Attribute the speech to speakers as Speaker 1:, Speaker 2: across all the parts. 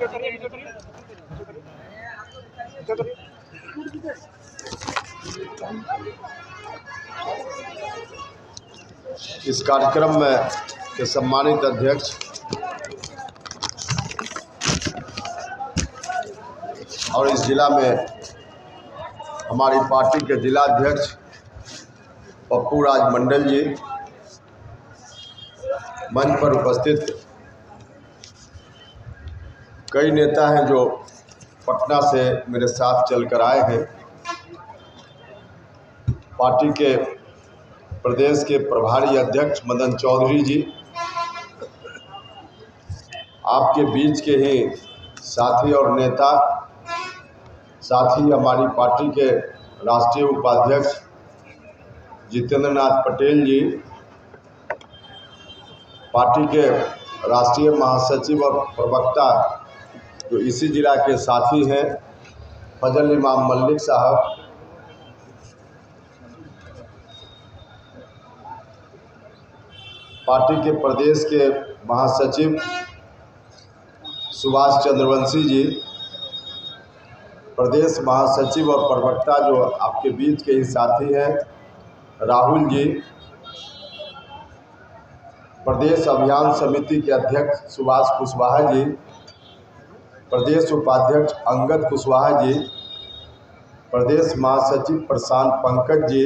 Speaker 1: इस कार्यक्रम में के सम्मानित अध्यक्ष और इस जिला में हमारी पार्टी के जिला अध्यक्ष पप्पू राज मंडल जी, मंच पर उपस्थित कई नेता हैं जो पटना से मेरे साथ चलकर आए हैं, पार्टी के प्रदेश के प्रभारी अध्यक्ष मदन चौधरी जी, आपके बीच के ही साथी और नेता, साथ ही हमारी पार्टी के राष्ट्रीय उपाध्यक्ष जितेंद्र नाथ पटेल जी, पार्टी के राष्ट्रीय महासचिव और प्रवक्ता जो इसी जिला के साथी हैं फजल इमाम मल्लिक साहब, पार्टी के प्रदेश के महासचिव सुभाष चंद्रवंशी जी, प्रदेश महासचिव और प्रवक्ता जो आपके बीच के ही साथी हैं राहुल जी, प्रदेश अभियान समिति के अध्यक्ष सुभाष कुशवाहा जी, प्रदेश उपाध्यक्ष अंगद कुशवाहा जी, प्रदेश महासचिव प्रशांत पंकज जी,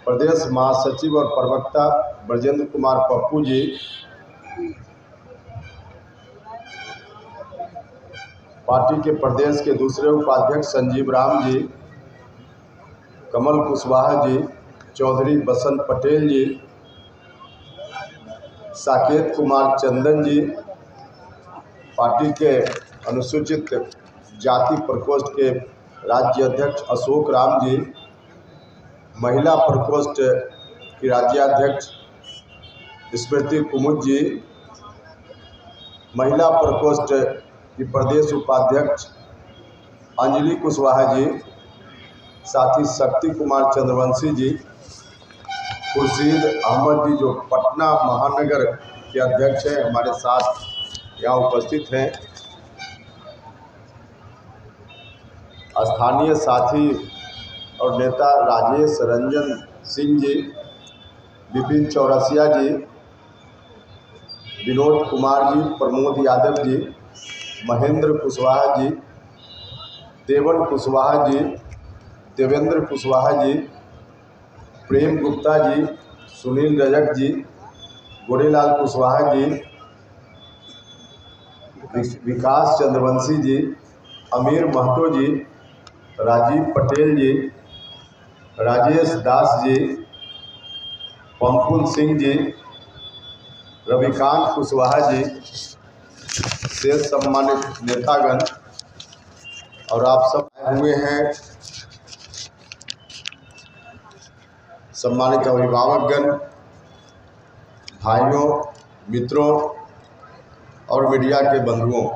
Speaker 1: प्रदेश महासचिव और प्रवक्ता ब्रजेंद्र कुमार पप्पू जी, पार्टी के प्रदेश के दूसरे उपाध्यक्ष संजीव राम जी, कमल कुशवाहा जी, चौधरी बसंत पटेल जी, साकेत कुमार चंदन जी, पार्टी के अनुसूचित जाति प्रकोष्ठ के राज्य अध्यक्ष अशोक राम जी, महिला प्रकोष्ठ की राज्याध्यक्ष स्मृति कुमुद जी, महिला प्रकोष्ठ की प्रदेश उपाध्यक्ष अंजलि कुशवाहा जी, साथ ही शक्ति कुमार चंद्रवंशी जी, खुर्शीद अहमद जी जो पटना महानगर के अध्यक्ष हैं, हमारे साथ यहाँ उपस्थित हैं, स्थानीय साथी और नेता राजेश रंजन सिंह जी, विपिन चौरसिया जी, विनोद कुमार जी, प्रमोद यादव जी, महेंद्र कुशवाहा जी, देवन कुशवाहा जी, देवेंद्र कुशवाहा जी, प्रेम गुप्ता जी, सुनील रजक जी, गोरेलाल कुशवाहा जी, विकास चंद्रवंशी जी, अमीर महतो जी, राजीव पटेल जी, राजेश दास जी, पंपुल सिंह जी, रविकांत कुशवाहा जी से सम्मानित नेतागण और आप सब आए हुए हैं, सम्मानित अभिभावकगण, भाइयों, मित्रों और मीडिया के बंधुओं,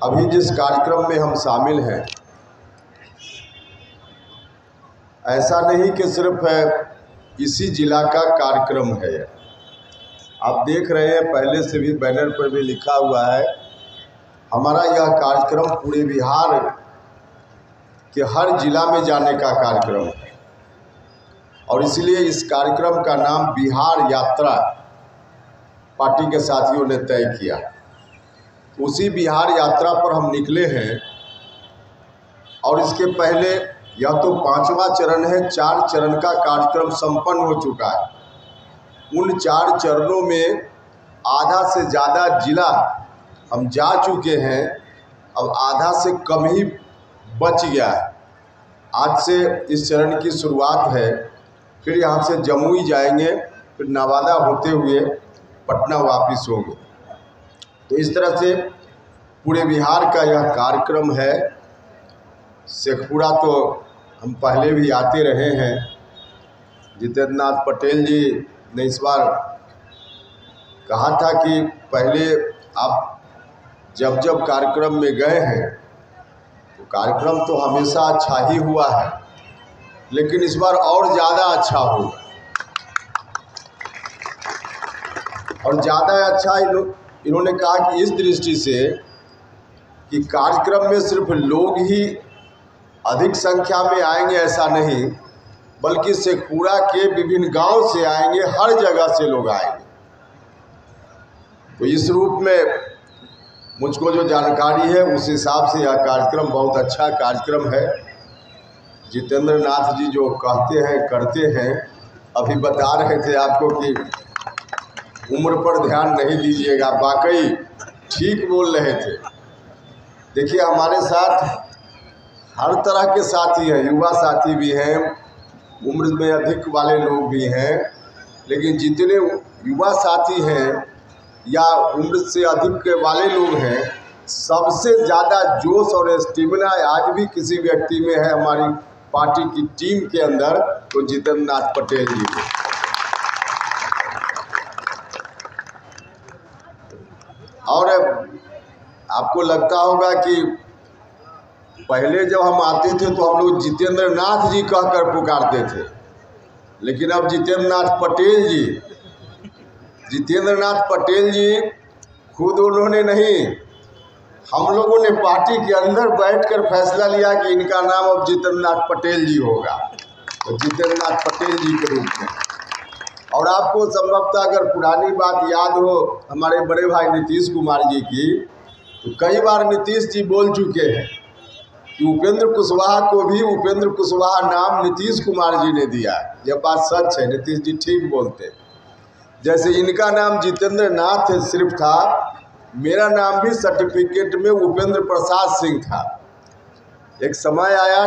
Speaker 1: अभी जिस कार्यक्रम में हम शामिल हैं, ऐसा नहीं कि सिर्फ इसी जिला का कार्यक्रम है। आप देख रहे हैं पहले से भी बैनर पर भी लिखा हुआ है, हमारा यह कार्यक्रम पूरे बिहार के हर जिला में जाने का कार्यक्रम है और इसलिए इस कार्यक्रम का नाम बिहार यात्रा पार्टी के साथियों ने तय किया। उसी बिहार यात्रा पर हम निकले हैं और इसके पहले यह तो 5वां चरण है, 4 चरण का कार्यक्रम संपन्न हो चुका है। उन 4 चरणों में आधा से ज़्यादा जिला हम जा चुके हैं, अब आधा से कम ही बच गया है। आज से इस चरण की शुरुआत है, फिर यहाँ से जमुई जाएंगे, फिर नवादा होते हुए पटना वापस होंगे। तो इस तरह से पूरे बिहार का यह कार्यक्रम है। शेखपुरा तो हम पहले भी आते रहे हैं, जितेंद्र नाथ पटेल जी ने इस बार कहा था कि पहले आप जब जब कार्यक्रम में गए हैं तो कार्यक्रम तो हमेशा अच्छा ही हुआ है, लेकिन इस बार और ज़्यादा अच्छा होगा। और ज़्यादा अच्छा इन्होंने कहा कि इस दृष्टि से कि कार्यक्रम में सिर्फ लोग ही अधिक संख्या में आएंगे ऐसा नहीं, बल्कि शेखपुरा के विभिन्न गांव से आएंगे, हर जगह से लोग आएंगे। तो इस रूप में मुझको जो जानकारी है उस हिसाब से यह कार्यक्रम बहुत अच्छा कार्यक्रम है। जितेंद्र नाथ जी जो कहते हैं करते हैं, अभी बता रहे थे आपको कि उम्र पर ध्यान नहीं दीजिएगा, वाकई ठीक बोल रहे थे। देखिए हमारे साथ हर तरह के साथी हैं, युवा साथी भी हैं, उम्र में अधिक वाले लोग भी हैं, लेकिन जितने युवा साथी हैं या उम्र से अधिक वाले लोग हैं, सबसे ज़्यादा जोश और स्टेमिना आज भी किसी व्यक्ति में है हमारी पार्टी की टीम के अंदर, तो जितेंद्र नाथ पटेल जी को। और आपको लगता होगा कि पहले जब हम आते थे तो हम लोग जितेंद्र नाथ जी कहकर पुकारते थे, लेकिन अब जितेंद्र नाथ पटेल जी, जितेंद्र नाथ पटेल जी खुद उन्होंने नहीं, हम लोगों ने पार्टी के अंदर बैठकर फैसला लिया कि इनका नाम अब जितेंद्र नाथ पटेल जी होगा, तो जितेंद्र नाथ पटेल जी के रूप में। और आपको संभवतः अगर पुरानी बात याद हो हमारे बड़े भाई नीतीश कुमार जी की, तो कई बार नीतीश जी बोल चुके हैं कि उपेंद्र कुशवाहा को भी उपेंद्र कुशवाहा नाम नीतीश कुमार जी ने दिया। यह बात सच है, नीतीश जी ठीक बोलते। जैसे इनका नाम जितेंद्र नाथ सिर्फ था, मेरा नाम भी सर्टिफिकेट में उपेंद्र प्रसाद सिंह था। एक समय आया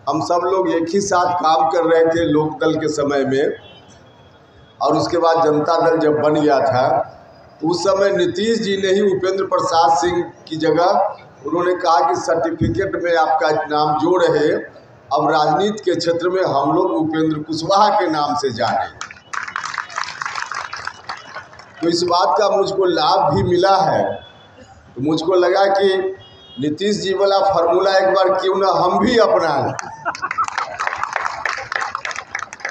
Speaker 1: हम सब लोग एक ही साथ काम कर रहे थे लोकदल के समय में, और उसके बाद जनता दल जब बन गया था, उस समय नीतीश जी ने ही उपेंद्र प्रसाद सिंह की जगह उन्होंने कहा कि सर्टिफिकेट में आपका नाम जो रहे, अब राजनीति के क्षेत्र में हम लोग उपेंद्र कुशवाहा के नाम से जाने। तो इस बात का मुझको लाभ भी मिला है। तो मुझको लगा कि नीतीश जी वाला फार्मूला एक बार क्यों ना हम भी अपना लें।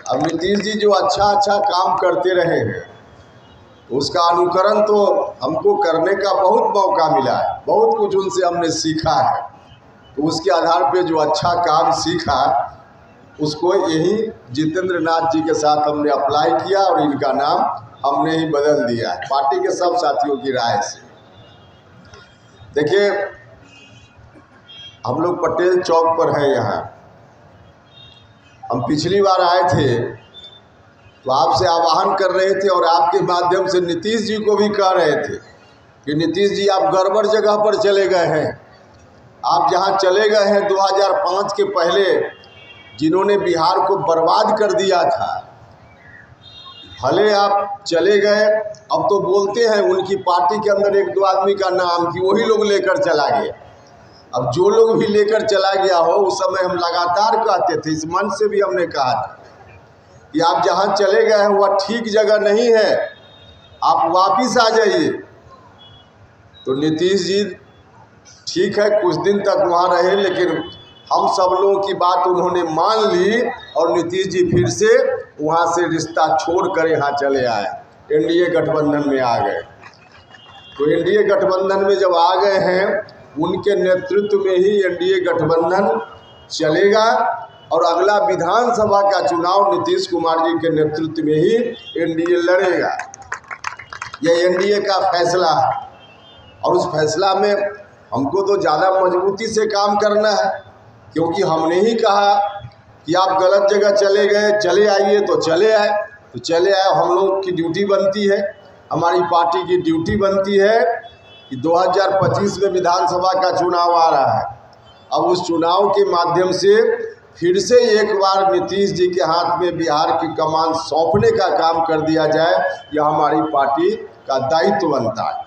Speaker 1: अब नीतीश जी जो अच्छा काम करते रहे हैं, उसका अनुकरण तो हमको करने का बहुत मौका मिला है, बहुत कुछ उनसे हमने सीखा है। तो उसके आधार पे जो अच्छा काम सीखा, उसको यही जितेंद्र नाथ जी के साथ हमने अप्लाई किया और इनका नाम हमने ही बदल दिया है पार्टी के सब साथियों की राय से। देखिए हम लोग पटेल चौक पर हैं यहाँ। हम पिछली बार आए थे तो आपसे आह्वान कर रहे थे और आपके माध्यम से नीतीश जी को भी कह रहे थे कि नीतीश जी आप गड़बड़ जगह पर चले गए हैं। आप जहाँ चले गए हैं 2005 के पहले, जिन्होंने बिहार को बर्बाद कर दिया था, भले आप चले गए, अब तो बोलते हैं उनकी पार्टी के अंदर एक दो आदमी का नाम कि वही लोग लेकर चला गया। अब जो लोग भी लेकर चला गया हो, उस समय हम लगातार कहते थे, इस मंच से भी हमने कहा था कि आप जहां चले गए हैं वह ठीक जगह नहीं है, आप वापिस आ जाइए। तो नीतीश जी ठीक है कुछ दिन तक वहां रहे, लेकिन हम सब लोगों की बात उन्होंने मान ली और नीतीश जी फिर से वहां से रिश्ता छोड़कर यहाँ चले आए, एनडीए गठबंधन में आ गए। तो एनडीए गठबंधन में जब आ गए हैं, उनके नेतृत्व में ही एनडीए गठबंधन चलेगा और अगला विधानसभा का चुनाव नीतीश कुमार जी के नेतृत्व में ही एनडीए लड़ेगा। यह एनडीए का फैसला है और उस फैसला में हमको तो ज़्यादा मजबूती से काम करना है, क्योंकि हमने ही कहा कि आप गलत जगह चले गए, चले आइए, तो चले आए। तो चले आए, हम लोग की ड्यूटी बनती है, हमारी पार्टी की ड्यूटी बनती है कि 2025 में विधानसभा का चुनाव आ रहा है। अब उस चुनाव के माध्यम से फिर से एक बार नीतीश जी के हाथ में बिहार की कमान सौंपने का काम कर दिया जाए, यह हमारी पार्टी का दायित्व बनता है।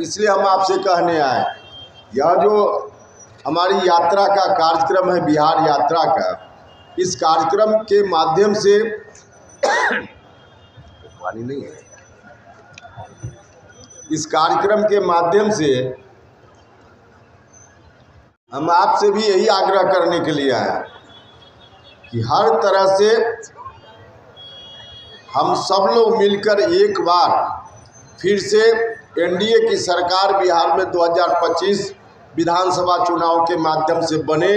Speaker 1: इसलिए हम आपसे कहने आए, यह जो हमारी यात्रा का कार्यक्रम है, बिहार यात्रा का, इस कार्यक्रम के माध्यम से पानी नहीं है, इस कार्यक्रम के माध्यम से हम आपसे भी यही आग्रह करने के लिए आए कि हर तरह से हम सब लोग मिलकर एक बार फिर से एनडीए की सरकार बिहार में 2025 विधानसभा चुनाव के माध्यम से बने,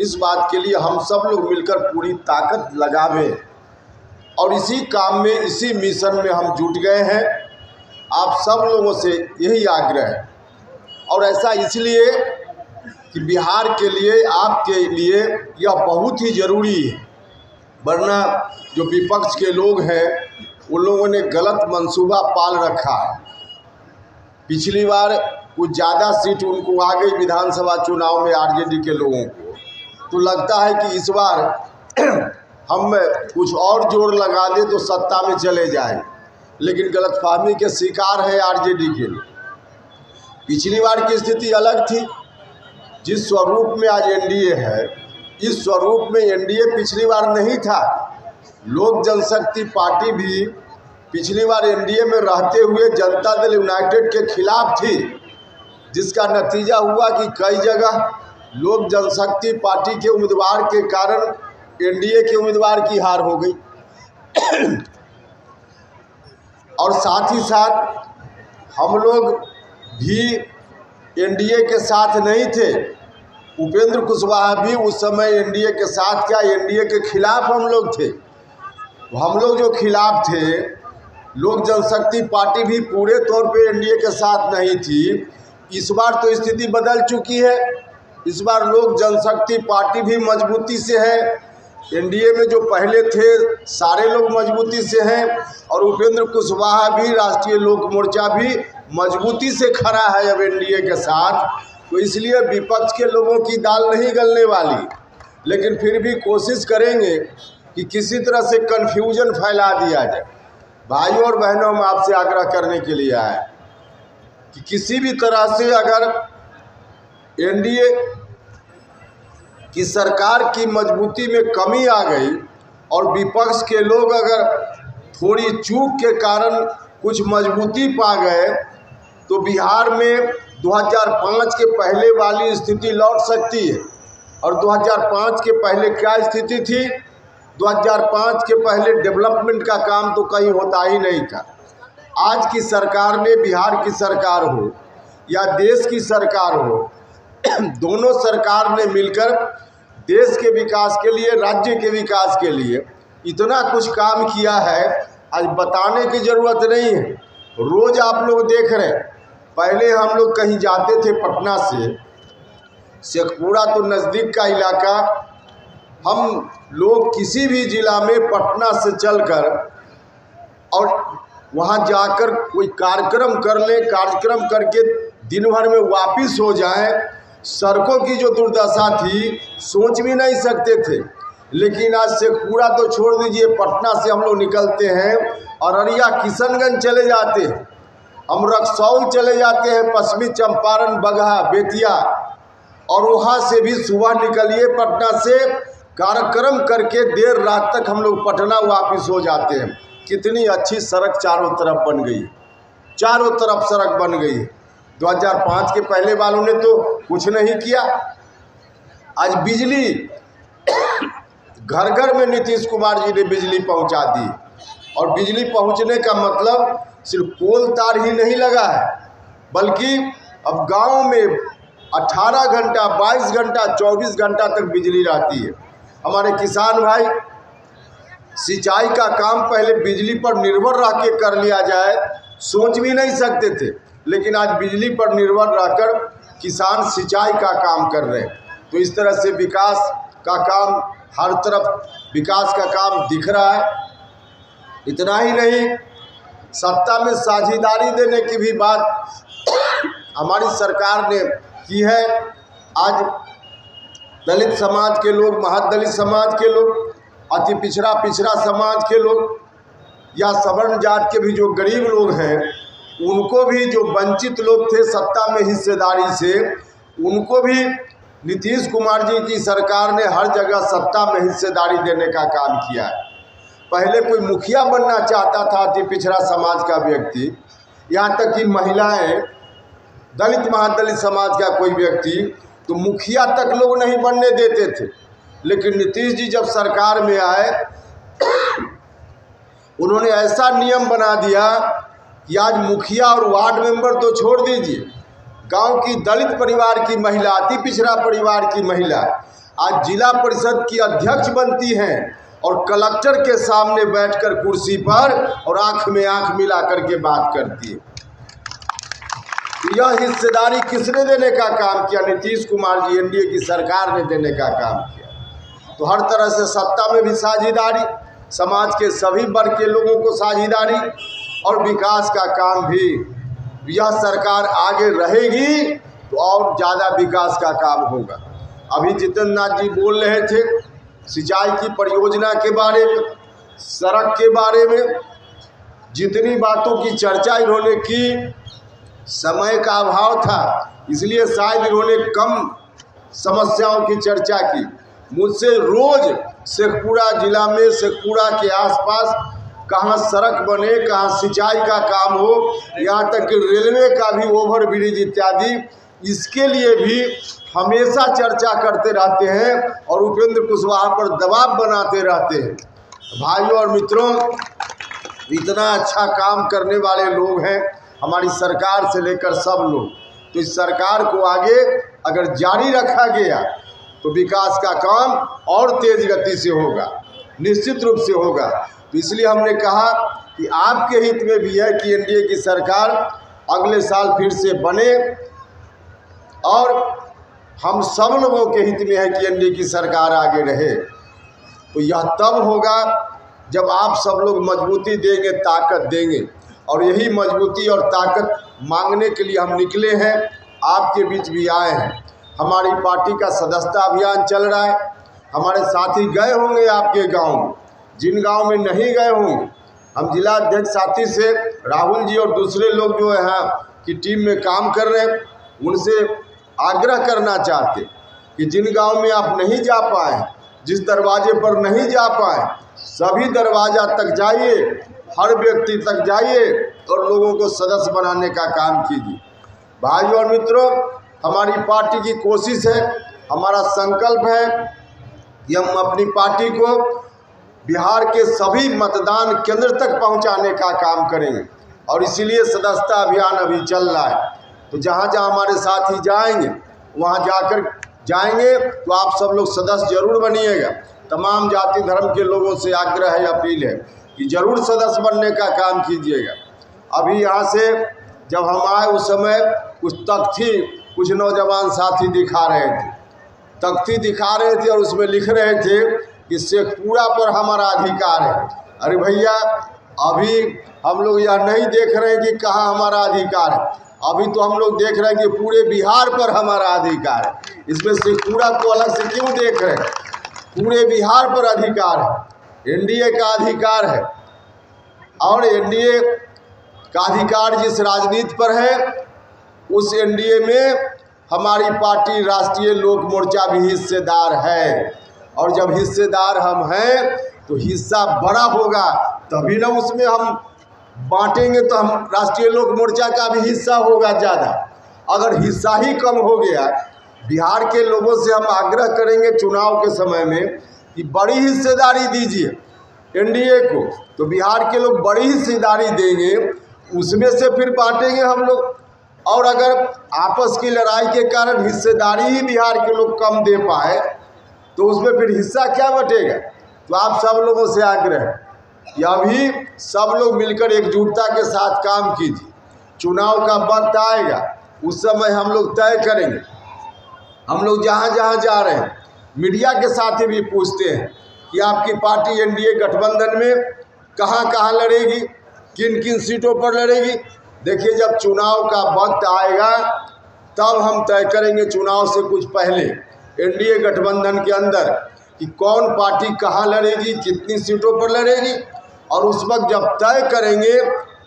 Speaker 1: इस बात के लिए हम सब लोग मिलकर पूरी ताकत लगावें और इसी काम में, इसी मिशन में हम जुट गए हैं। आप सब लोगों से यही आग्रह है, और ऐसा इसलिए कि बिहार के लिए, आपके लिए यह बहुत ही ज़रूरी है, वरना जो विपक्ष के लोग हैं उन लोगों ने गलत मंसूबा पाल रखा है। पिछली बार कुछ ज़्यादा सीट उनको आ गई विधानसभा चुनाव में आरजेडी के लोगों को, तो लगता है कि इस बार हम कुछ और जोर लगा दें तो सत्ता में चले जाएं, लेकिन गलतफहमी के शिकार है आरजेडी के लिए। पिछली बार की स्थिति अलग थी। जिस स्वरूप में आज एनडीए है, इस स्वरूप में एनडीए पिछली बार नहीं था। लोक जनशक्ति पार्टी भी पिछली बार एनडीए में रहते हुए जनता दल यूनाइटेड के खिलाफ थी, जिसका नतीजा हुआ कि कई जगह लोक जनशक्ति पार्टी के उम्मीदवार के कारण एनडीए के उम्मीदवार की हार हो गई। और साथ ही साथ हम लोग भी एनडीए के साथ नहीं थे। उपेंद्र कुशवाहा भी उस समय एनडीए के साथ, क्या एनडीए के खिलाफ हम लोग थे। हम लोग जो खिलाफ थे, लोक जनशक्ति पार्टी भी पूरे तौर पे एनडीए के साथ नहीं थी। इस बार तो स्थिति बदल चुकी है। इस बार लोक जनशक्ति पार्टी भी मजबूती से है, एनडीए में जो पहले थे सारे लोग मजबूती से हैं, और उपेंद्र कुशवाहा भी, राष्ट्रीय लोक मोर्चा भी मजबूती से खड़ा है अब एनडीए के साथ। तो इसलिए विपक्ष के लोगों की दाल नहीं गलने वाली, लेकिन फिर भी कोशिश करेंगे कि किसी तरह से कन्फ्यूजन फैला दिया जाए। भाइयों और बहनों, हम आपसे आग्रह करने के लिए आए कि किसी भी तरह से अगर एनडीए की सरकार की मजबूती में कमी आ गई और विपक्ष के लोग अगर थोड़ी चूक के कारण कुछ मजबूती पा गए, तो बिहार में 2005 के पहले वाली स्थिति लौट सकती है। और 2005 के पहले क्या स्थिति थी? 2005 के पहले डेवलपमेंट का काम तो कहीं होता ही नहीं था। आज की सरकार ने, बिहार की सरकार हो या देश की सरकार हो, दोनों सरकार ने मिलकर देश के विकास के लिए, राज्य के विकास के लिए इतना कुछ काम किया है, आज बताने की ज़रूरत नहीं है। रोज़ आप लोग देख रहे हैं। पहले हम लोग कहीं जाते थे पटना से, शेखपुरा तो नज़दीक का इलाका, हम लोग किसी भी ज़िला में पटना से चलकर और वहाँ जाकर कोई कार्यक्रम कर लें, कार्यक्रम करके दिन भर में वापस हो जाएं, सड़कों की जो दुर्दशा थी सोच भी नहीं सकते थे। लेकिन आज शेखपुरा तो छोड़ दीजिए, पटना से हम लोग निकलते हैं अररिया, किशनगंज चले जाते हैं, हम रक्सौल चले जाते हैं, पश्चिमी चंपारण, बगहा, बेतिया, और वहाँ से भी सुबह निकलिए पटना से, कार्यक्रम करके देर रात तक हम लोग पटना वापस हो जाते हैं। कितनी अच्छी सड़क चारों तरफ बन गई, चारों तरफ सड़क बन गई। 2005 के पहले वालों ने तो कुछ नहीं किया। आज बिजली घर घर में नीतीश कुमार जी ने बिजली पहुंचा दी, और बिजली पहुंचने का मतलब सिर्फ पोल तार ही नहीं लगा है, बल्कि अब गांव में 18 घंटा, 22 घंटा, 24 घंटा तक बिजली रहती है। हमारे किसान भाई सिंचाई का काम पहले बिजली पर निर्भर रह के कर लिया जाए, सोच भी नहीं सकते थे, लेकिन आज बिजली पर निर्भर रहकर किसान सिंचाई का काम कर रहे हैं। तो इस तरह से विकास का काम, हर तरफ विकास का काम दिख रहा है। इतना ही नहीं, सत्ता में साझेदारी देने की भी बात हमारी सरकार ने की है। आज दलित समाज के लोग, महादलित समाज के लोग, अति पिछड़ा समाज के लोग, या सवर्ण जात के भी जो गरीब लोग हैं, उनको भी, जो वंचित लोग थे सत्ता में हिस्सेदारी से, उनको भी नीतीश कुमार जी की सरकार ने हर जगह सत्ता में हिस्सेदारी देने का काम किया है। पहले कोई मुखिया बनना चाहता था अति पिछड़ा समाज का व्यक्ति, यहाँ तक कि महिलाएं, दलित महादलित समाज का कोई व्यक्ति, तो मुखिया तक लोग नहीं बनने देते थे। लेकिन नीतीश जी जब सरकार में आए, उन्होंने ऐसा नियम बना दिया कि आज मुखिया और वार्ड मेंबर तो छोड़ दीजिए, गांव की दलित परिवार की महिला, अति पिछड़ा परिवार की महिला आज जिला परिषद की अध्यक्ष बनती हैं और कलेक्टर के सामने बैठकर कुर्सी पर और आंख में आंख मिला करके बात करती है। यह हिस्सेदारी किसने देने का काम किया? नीतीश कुमार जी, एनडीए की सरकार ने देने का काम किया। तो हर तरह से सत्ता में भी साझेदारी, समाज के सभी वर्ग के लोगों को साझेदारी और विकास का काम भी। यह सरकार आगे रहेगी तो और ज़्यादा विकास का काम होगा। अभी जितेंद्र नाथ जी बोल रहे थे सिंचाई की परियोजना के बारे में, सड़क के बारे में, जितनी बातों की चर्चा इन्होंने की, समय का अभाव था इसलिए शायद इन्होंने कम समस्याओं की चर्चा की। मुझसे रोज शेखपुरा जिला में, शेखपुरा के आसपास कहाँ सड़क बने, कहाँ सिंचाई का काम हो, यहाँ तक कि रेलवे का भी ओवर ब्रिज इत्यादि, इसके लिए भी हमेशा चर्चा करते रहते हैं और उपेंद्र कुशवाहा पर दबाव बनाते रहते हैं। भाइयों और मित्रों, इतना अच्छा काम करने वाले लोग हैं हमारी सरकार से लेकर सब लोग। तो इस सरकार को आगे अगर जारी रखा गया तो विकास का काम और तेज गति से होगा, निश्चित रूप से होगा। तो इसलिए हमने कहा कि आपके हित में भी है कि एनडीए की सरकार अगले साल फिर से बने और हम सब लोगों के हित में है कि एनडीए की सरकार आगे रहे। तो यह तब होगा जब आप सब लोग मजबूती देंगे, ताकत देंगे, और यही मजबूती और ताकत मांगने के लिए हम निकले हैं, आपके बीच भी आए हैं। हमारी पार्टी का सदस्यता अभियान चल रहा है। हमारे साथी गए होंगे आपके गांव में, जिन गांव में नहीं गए होंगे हम जिला अध्यक्ष साथी से राहुल जी और दूसरे लोग जो है कि टीम में काम कर रहे हैं, उनसे आग्रह करना चाहते कि जिन गांव में आप नहीं जा पाए, जिस दरवाजे पर नहीं जा पाए, सभी दरवाजा तक जाइए, हर व्यक्ति तक जाइए और लोगों को सदस्य बनाने का काम कीजिए। भाइयों और मित्रों, हमारी पार्टी की कोशिश है, हमारा संकल्प है कि हम अपनी पार्टी को बिहार के सभी मतदान केंद्र तक पहुंचाने का काम करेंगे और इसीलिए सदस्यता अभियान अभी चल रहा है। तो जहां जहां हमारे साथी जाएंगे वहां जाएंगे तो आप सब लोग सदस्य जरूर बनिएगा। तमाम जाति धर्म के लोगों से आग्रह है, अपील है कि जरूर सदस्य बनने का काम कीजिएगा। अभी यहाँ से जब हम आए उस समय कुछ तख्ती कुछ नौजवान साथी दिखा रहे थे, तख्ती दिखा रहे थे और उसमें लिख रहे थे कि शेखपुरा पर हमारा अधिकार है। अरे भैया, अभी हम लोग यह नहीं देख रहे हैं कि कहाँ हमारा अधिकार है, अभी तो हम लोग देख रहे हैं कि पूरे बिहार पर हमारा अधिकार है। इसमें शेखपुरा को अलग से क्यों देख रहे हैं? पूरे बिहार पर अधिकार है, एनडीए का अधिकार है। और एनडीए का अधिकार जिस राजनीति पर है उस एनडीए में हमारी पार्टी राष्ट्रीय लोक मोर्चा भी हिस्सेदार है। और जब हिस्सेदार हम हैं तो हिस्सा बड़ा होगा, तभी ना उसमें हम बांटेंगे तो हम राष्ट्रीय लोक मोर्चा का भी हिस्सा होगा ज़्यादा। अगर हिस्सा ही कम हो गया, बिहार के लोगों से हम आग्रह करेंगे चुनाव के समय में कि बड़ी हिस्सेदारी दीजिए एनडीए को, तो बिहार के लोग बड़ी हिस्सेदारी देंगे, उसमें से फिर बांटेंगे हम लोग। और अगर आपस की लड़ाई के कारण हिस्सेदारी ही बिहार के लोग कम दे पाए तो उसमें फिर हिस्सा क्या बटेगा? तो आप सब लोगों से आग्रह है कि अभी सब लोग मिलकर एकजुटता के साथ काम कीजिए। चुनाव का वक्त आएगा, उस समय हम लोग तय करेंगे। हम लोग जहाँ जहाँ जा रहे हैं मीडिया के साथ भी पूछते हैं कि आपकी पार्टी एनडीए गठबंधन में कहाँ कहाँ लड़ेगी, किन किन सीटों पर लड़ेगी। देखिए, जब चुनाव का वक्त आएगा तब हम तय करेंगे, चुनाव से कुछ पहले एनडीए गठबंधन के अंदर कि कौन पार्टी कहाँ लड़ेगी, कितनी सीटों पर लड़ेगी। और उस वक्त जब तय करेंगे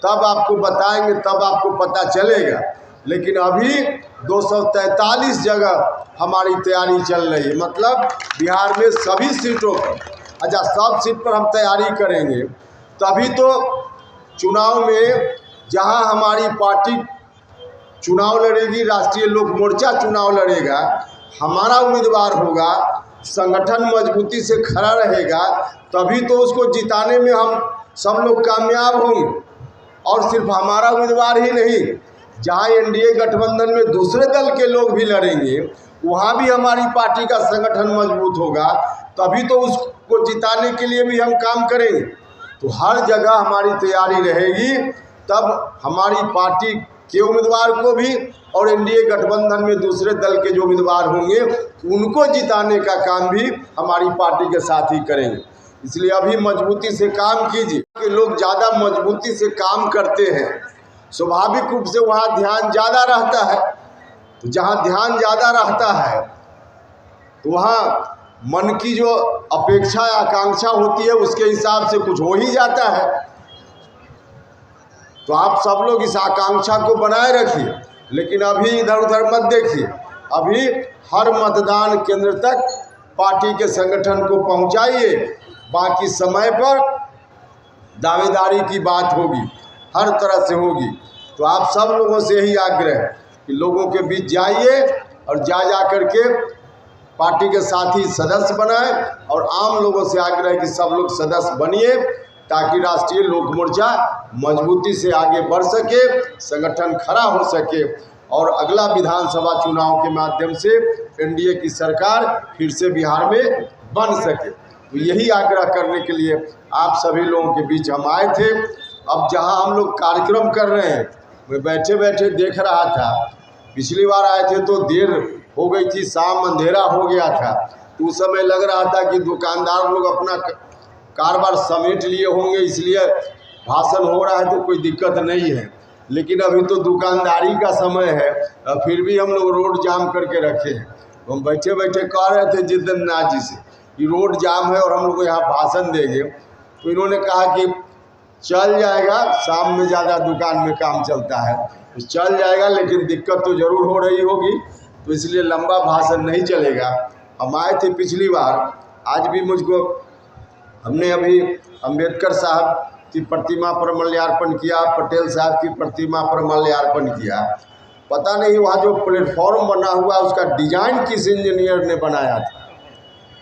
Speaker 1: तब आपको बताएंगे, तब आपको पता चलेगा। लेकिन अभी 243 जगह हमारी तैयारी चल रही है, मतलब बिहार में सभी सीटों पर। अच्छा, सब सीट पर हम तैयारी करेंगे तभी तो चुनाव में जहां हमारी पार्टी चुनाव लड़ेगी, राष्ट्रीय लोक मोर्चा चुनाव लड़ेगा, हमारा उम्मीदवार होगा, संगठन मजबूती से खड़ा रहेगा, तभी तो उसको जिताने में हम सब लोग कामयाब होंगे। और सिर्फ हमारा उम्मीदवार ही नहीं, जहाँ एनडीए गठबंधन में दूसरे दल के लोग भी लड़ेंगे, वहाँ भी हमारी पार्टी का संगठन मजबूत होगा, तभी तो उसको जिताने के लिए भी हम काम करेंगे। तो हर जगह हमारी तैयारी रहेगी, तब हमारी पार्टी के उम्मीदवार को भी और एनडीए गठबंधन में दूसरे दल के जो उम्मीदवार होंगे उनको जिताने का काम भी हमारी पार्टी के साथ ही करेंगे। इसलिए अभी मजबूती से काम कीजिए कि लोग ज़्यादा मजबूती से काम करते हैं, स्वाभाविक रूप से वहाँ ध्यान ज़्यादा रहता है। तो जहाँ ध्यान ज़्यादा रहता है तो वहाँ मन की जो अपेक्षा आकांक्षा होती है उसके हिसाब से कुछ हो ही जाता है। तो आप सब लोग इस आकांक्षा को बनाए रखिए, लेकिन अभी इधर उधर मत देखिए। अभी हर मतदान केंद्र तक पार्टी के संगठन को पहुंचाइए। बाकी समय पर दावेदारी की बात होगी, हर तरह से होगी। तो आप सब लोगों से यही आग्रह है कि लोगों के बीच जाइए और जा कर के पार्टी के साथी सदस्य बनाएं। और आम लोगों से आग्रह है कि सब लोग सदस्य बनिए, ताकि राष्ट्रीय लोक मोर्चा मजबूती से आगे बढ़ सके, संगठन खड़ा हो सके और अगला विधानसभा चुनाव के माध्यम से एनडीए की सरकार फिर से बिहार में बन सके। तो यही आग्रह करने के लिए आप सभी लोगों के बीच हम आए थे। अब जहां हम लोग कार्यक्रम कर रहे हैं, मैं बैठे बैठे देख रहा था, पिछली बार आए थे तो देर हो गई थी, शाम अंधेरा हो गया था, तो उस समय लग रहा था कि दुकानदार लोग अपना कारोबार समेट लिए होंगे, इसलिए भाषण हो रहा है तो कोई दिक्कत नहीं है। लेकिन अभी तो दुकानदारी का समय है, फिर भी हम लोग रोड जाम करके रखे हैं। तो हम बैठे बैठे कह रहे थे जितेंद्र नाथ जी से कि रोड जाम है और हम लोग यहाँ भाषण देंगे, तो इन्होंने कहा कि चल जाएगा, शाम में ज़्यादा दुकान में काम चलता है, तो चल जाएगा, लेकिन दिक्कत तो ज़रूर हो रही होगी, तो इसलिए लंबा भाषण नहीं चलेगा। हम आए थे पिछली बार, आज भी मुझको हमने अभी अंबेडकर साहब की प्रतिमा पर माल्यार्पण किया, पटेल साहब की प्रतिमा पर माल्यार्पण किया। पता नहीं वहाँ जो प्लेटफॉर्म बना हुआ उसका डिजाइन किस इंजीनियर ने बनाया था,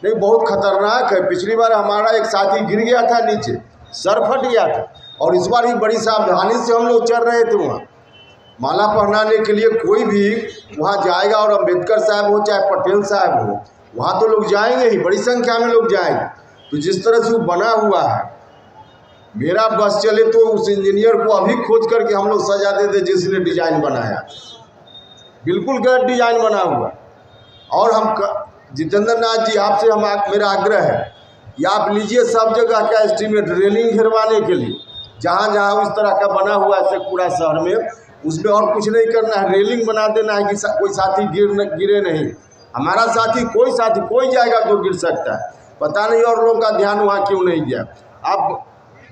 Speaker 1: नहीं बहुत खतरनाक है। पिछली बार हमारा एक साथी गिर गया था नीचे, सर फट गया था, और इस बार ही बड़ी सावधानी से हम लोग चल रहे थे। वहाँ माला पहनाने के लिए कोई भी वहाँ जाएगा, और अंबेडकर साहब हो चाहे पटेल साहब हो, वहाँ तो लोग जाएंगे ही, बड़ी संख्या में लोग जाएंगे। तो जिस तरह से वो बना हुआ है, मेरा बस चले तो उस इंजीनियर को अभी खोज करके हम लोग सजा देते जिसने डिजाइन बनाया। बिल्कुल गलत डिजाइन बना हुआ। और हम जितेंद्र नाथ जी आपसे मेरा आग्रह है कि आप लीजिए सब जगह का एस्टीमेट रेलिंग घेरवाने के लिए, जहाँ जहाँ उस तरह का बना हुआ है पूरा शहर में, उसमें और कुछ नहीं करना है, रेलिंग बना देना है कि कोई साथी गिरे नहीं। हमारा साथी कोई जाएगा तो गिर सकता है, पता नहीं और लोगों का ध्यान वहाँ क्यों नहीं गया। आप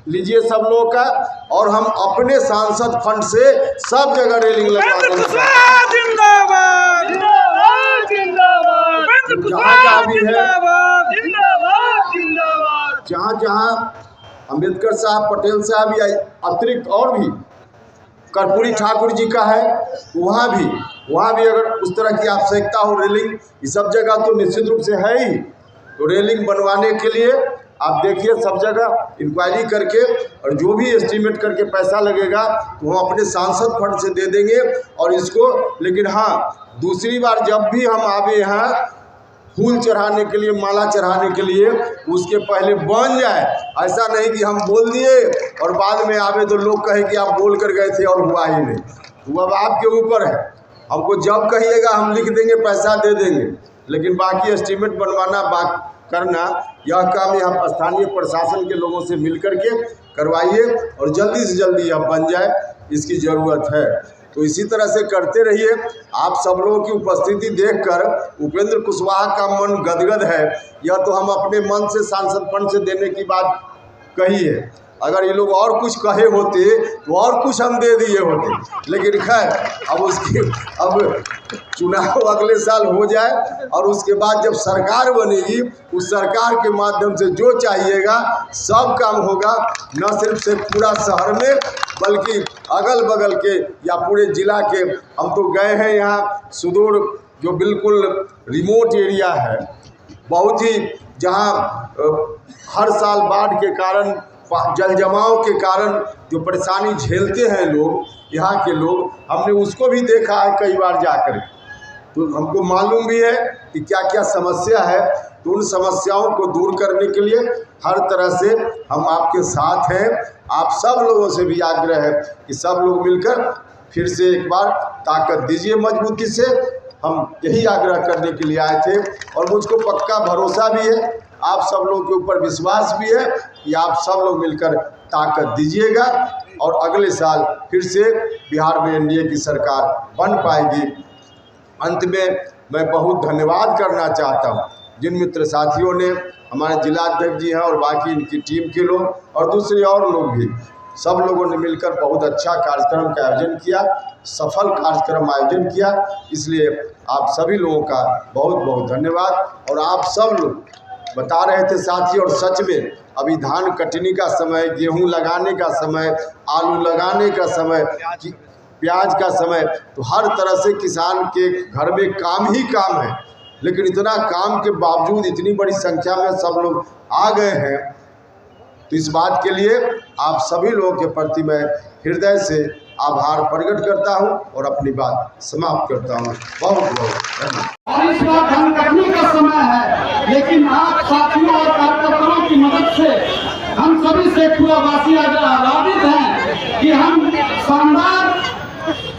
Speaker 1: लीजिए सब लोगों का, और हम अपने सांसद फंड से सब जगह रेलिंग लगवा देंगे। जहाँ जहाँ अंबेडकर साहब, पटेल साहब या अतिरिक्त और भी कर्पूरी ठाकुर जी का है, वहाँ भी अगर उस तरह की आवश्यकता हो रेलिंग, ये सब जगह तो निश्चित रूप से है ही। तो रेलिंग बनवाने के लिए आप देखिए सब जगह इंक्वायरी करके, और जो भी एस्टीमेट करके पैसा लगेगा तो हम अपने सांसद फंड से दे देंगे। और इसको, लेकिन हाँ, दूसरी बार जब भी हम आवे यहाँ फूल चढ़ाने के लिए, माला चढ़ाने के लिए, उसके पहले बन जाए। ऐसा नहीं कि हम बोल दिए और बाद में आवे तो लोग कहे कि आप बोल कर गए थे और हुआ ही नहीं। तो अब आपके ऊपर है, हमको जब कहिएगा हम लिख देंगे, पैसा दे देंगे, लेकिन बाकी एस्टीमेट बनवाना करना, यह काम यहाँ स्थानीय प्रशासन के लोगों से मिल कर के करवाइए, और जल्दी से जल्दी यह बन जाए, इसकी ज़रूरत है। तो इसी तरह से करते रहिए। आप सब लोगों की उपस्थिति देखकर उपेंद्र कुशवाहा का मन गदगद है। यह तो हम अपने मन से सांसद फंड से देने की बात कही है, अगर ये लोग और कुछ कहे होते तो और कुछ हम दे दिए होते, लेकिन खैर अब चुनाव अगले साल हो जाए, और उसके बाद जब सरकार बनेगी, उस सरकार के माध्यम से जो चाहिएगा सब काम होगा, न सिर्फ से पूरा शहर में बल्कि अगल बगल के या पूरे जिला के। हम तो गए हैं यहाँ सुदूर, जो बिल्कुल रिमोट एरिया है, बहुत ही, जहाँ हर साल बाढ़ के कारण जल जमाव के कारण जो परेशानी झेलते हैं लोग, यहाँ के लोग, हमने उसको भी देखा है कई बार जाकर, तो हमको मालूम भी है कि क्या क्या समस्या है। तो उन समस्याओं को दूर करने के लिए हर तरह से हम आपके साथ हैं। आप सब लोगों से भी आग्रह है कि सब लोग मिलकर फिर से एक बार ताकत दीजिए मजबूती से। हम यही आग्रह करने के लिए आए थे और मुझको पक्का भरोसा भी है, आप सब लोगों के ऊपर विश्वास भी है कि आप सब लोग मिलकर ताकत दीजिएगा और अगले साल फिर से बिहार में एनडीए की सरकार बन पाएगी। अंत में मैं बहुत धन्यवाद करना चाहता हूँ जिन मित्र साथियों ने, हमारे जिलाध्यक्ष जी हैं और बाकी इनकी टीम के लोग और दूसरे और लोग भी, सब लोगों ने मिलकर बहुत अच्छा कार्यक्रम का आयोजन किया, सफल कार्यक्रम आयोजन किया। इसलिए आप सभी लोगों का बहुत बहुत धन्यवाद। और आप सब लोग बता रहे थे साथी, और सच में अभी धान कटनी का समय, गेहूं लगाने का समय, आलू लगाने का समय, प्याज का समय, तो हर तरह से किसान के घर में काम ही काम है। लेकिन इतना काम के बावजूद इतनी बड़ी संख्या में सब लोग आ गए हैं, तो इस बात के लिए आप सभी लोगों के प्रति मैं हृदय से आभार प्रकट करता हूं और अपनी बात समाप्त करता हूं। बहुत बहुत धन्यवाद।
Speaker 2: इस बार धान कटनी का समय है, लेकिन आप साथियों और कार्यकर्ताओं की मदद से हम सभी शेखपुरा वासी आज आभारित हैं कि हम शानदार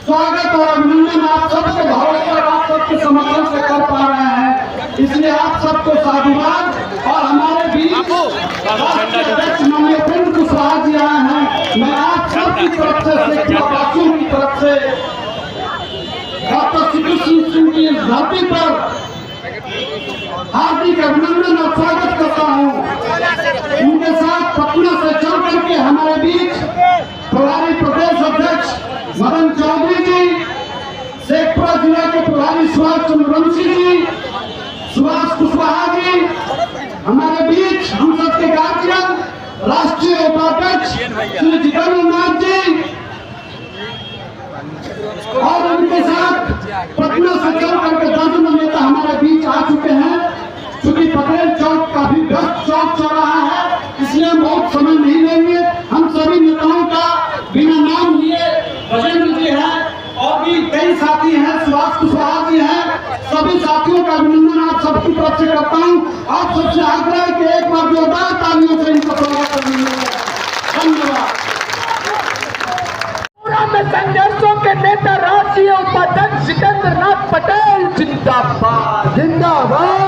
Speaker 2: स्वागत और अभिनंदन आप सबके भरोसे और आप सबके समर्थन से कर पा रहे हैं। इसलिए आप सबको साधुवाद। और हमारे बीच अध्यक्ष माननीय प्रेम कुशवाहा जी आए हैं। मैं आप सबकी तरफ से, शेखपुरा वासियों की तरफ से डॉक्टर श्री कृष्ण सिंह की धरती पर हार्दिक अभिनंदन और स्वागत करता हूँ। उनके साथ पटना से चल करके हमारे बीच प्रभारी प्रदेश अध्यक्ष मदन चौधरी जी, शेखपुरा जिला के प्रभारी सुभाष चंद्र वंशी जी, सुभाष कुशवाहा जी, हमारे बीच हम सबके गार्जियन राष्ट्रीय उपाध्यक्ष श्री जितेंद्र नाथ जी, और उनके साथ पटना से चल करके दर्जनों नेता हमारे बीच आ चुके हैं। चूंकि पटेल चौक काफी व्यस्त चौक चौराहा है, इसलिए हम बहुत समय नहीं लेंगे। हम सभी नेताओं का बिना नाम लिए, राजेंद्र जी हैं और भी कई साथी हैं, सुभाष कुशवाहा जी हैं, सभी साथियों का अभिनंदन आप सबकी तरफ से करता हूँ। आप सबसे आग्रह है कि एक बार जोरदार तालियों से इनका स्वागत करेंगे। धन्यवाद।
Speaker 3: में संघर्षों के नेता राष्ट्रीय उपाध्यक्ष जितेंद्र नाथ पटेल जिंदाबाद, जिंदाबाद।